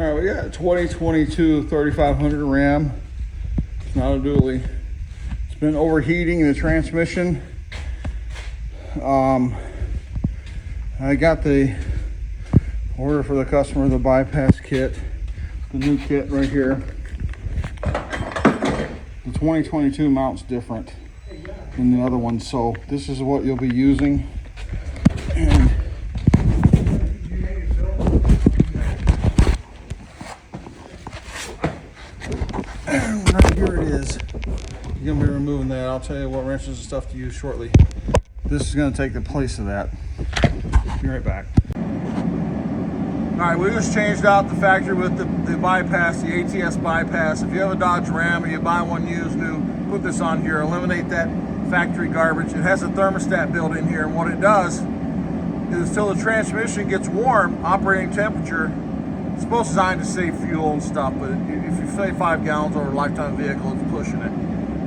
All right, we got a 2022 3500 Ram. It's not a dually. It's been overheating the transmission. I got the order for the customer, the bypass kit, the new kit right here. The 2022 mount's different than the other one, so this is what you'll be using. And right here it is. You're gonna be removing that. I'll tell you what wrenches and stuff to use shortly. This is gonna take the place of that. Be right back. All right, we just changed out the factory with the bypass, the ATS bypass. If you have a Dodge Ram and you buy one used new, put this on here, eliminate that factory garbage. It has a thermostat built in here, and what it does is till the transmission gets warm, operating temperature, it's supposed to be designed to save fuel and stuff, but if you save 5 gallons over a lifetime vehicle, it's pushing it.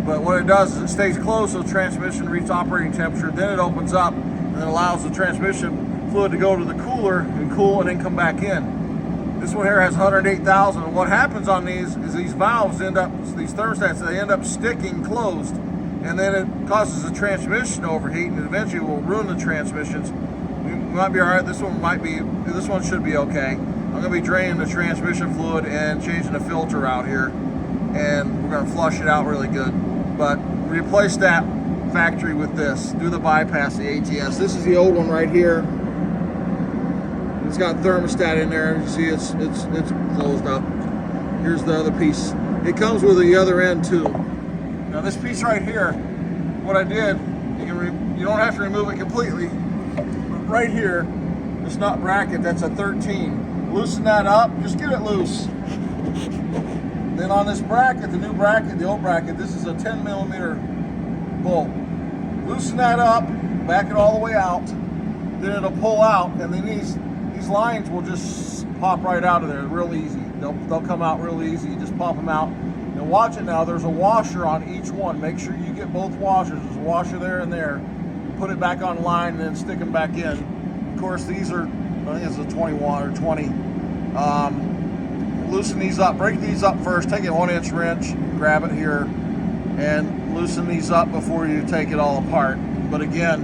But what it does is it stays closed so the transmission reaches operating temperature, then it opens up and it allows the transmission fluid to go to the cooler and cool and then come back in. This one here has 108,000, and what happens on these is these valves end up, these thermostats, they end up sticking closed, and then it causes the transmission to overheat and eventually will ruin the transmissions. We might be all right, this one should be okay. I'm gonna be draining the transmission fluid and changing the filter out here, and we're gonna flush it out really good. But replace that factory with this. Do the bypass, the ATS. This is the old one right here. It's got thermostat in there. You see, it's closed up. Here's the other piece. It comes with the other end too. Now this piece right here, what I did, you don't have to remove it completely. But right here, this nut bracket, that's a 13. Loosen that up. Just get it loose. Then on this bracket, the new bracket, the old bracket, this is a 10 millimeter bolt. Loosen that up, back it all the way out, then it'll pull out, and then these lines will just pop right out of there real easy. They'll come out real easy. You just pop them out. Now watch it now, there's a washer on each one. Make sure you get both washers. There's a washer there and there. Put it back on line and then stick them back in. Of course, these are, I think it's a 21 or 20. Loosen these up, break these up first, take a 1-inch wrench, grab it here, and loosen these up before you take it all apart. But again,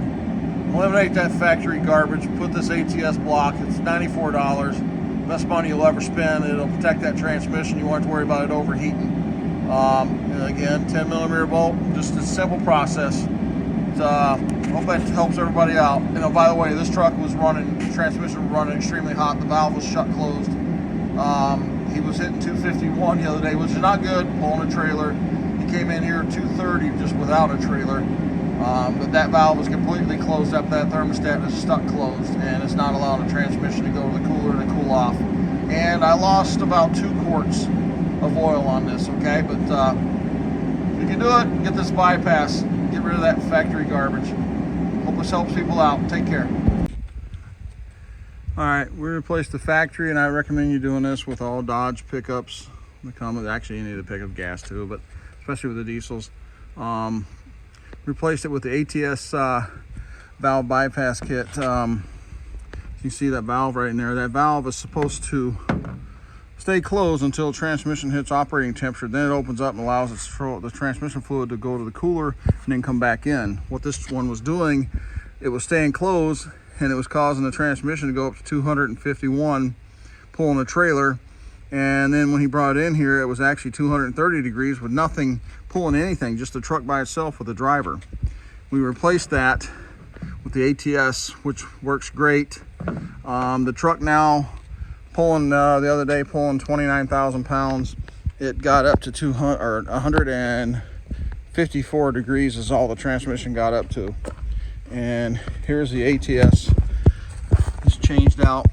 eliminate that factory garbage, put this ATS block, it's $94, best money you'll ever spend. It'll protect that transmission, you won't have to worry about it overheating. And again, 10 millimeter bolt, just a simple process. Hope that helps everybody out. You know, by the way, this truck was running, the transmission was running extremely hot, the valve was shut closed. He was hitting 251 the other day, which is not good, pulling a trailer. He came in here at 230 just without a trailer. But that valve was completely closed up. That thermostat is stuck closed, and it's not allowing the transmission to go to the cooler and cool off. And I lost about 2 quarts of oil on this, okay? But if you can do it, get this bypass. Get rid of that factory garbage. Hope this helps people out. Take care. All right, we replaced the factory, and I recommend you doing this with all Dodge pickups. Actually, you need to pick up gas too, but especially with the diesels. Replaced it with the ATS valve bypass kit. You see that valve right in there. That valve is supposed to stay closed until transmission hits operating temperature. Then it opens up and allows the transmission fluid to go to the cooler and then come back in. What this one was doing, it was staying closed, and it was causing the transmission to go up to 251 pulling a trailer. And then when he brought it in here, it was actually 230 degrees with nothing pulling anything, just the truck by itself with the driver. We replaced that with the ATS, which works great. The truck now pulling, the other day pulling 29,000 pounds. It got up to 154 degrees is all the transmission got up to. And here's the ATS. It's changed out.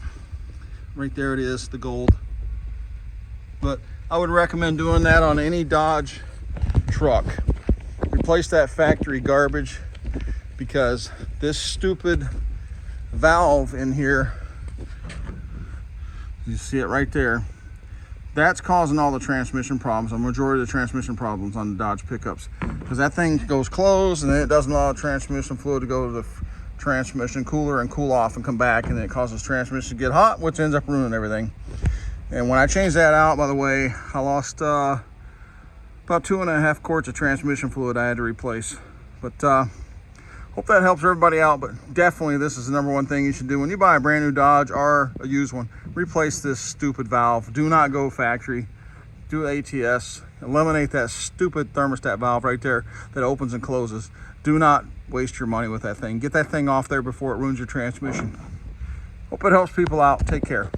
Right there it is, the gold. But I would recommend doing that on any Dodge truck. Replace that factory garbage, because this stupid valve in here, you see it right there, that's causing all the transmission problems, a majority of the transmission problems on the Dodge pickups, because that thing goes closed and then it doesn't allow transmission fluid to go to the transmission cooler and cool off and come back, and then it causes transmission to get hot, which ends up ruining everything. And when I changed that out, by the way, I lost about 2.5 quarts of transmission fluid I had to replace. But hope that helps everybody out. But definitely this is the number one thing you should do when you buy a brand new Dodge or a used one. Replace this stupid valve. Do not go factory. Do ATS. Eliminate that stupid thermostat valve right there that opens and closes. Do not waste your money with that thing. Get that thing off there before it ruins your transmission. Hope it helps people out. Take care.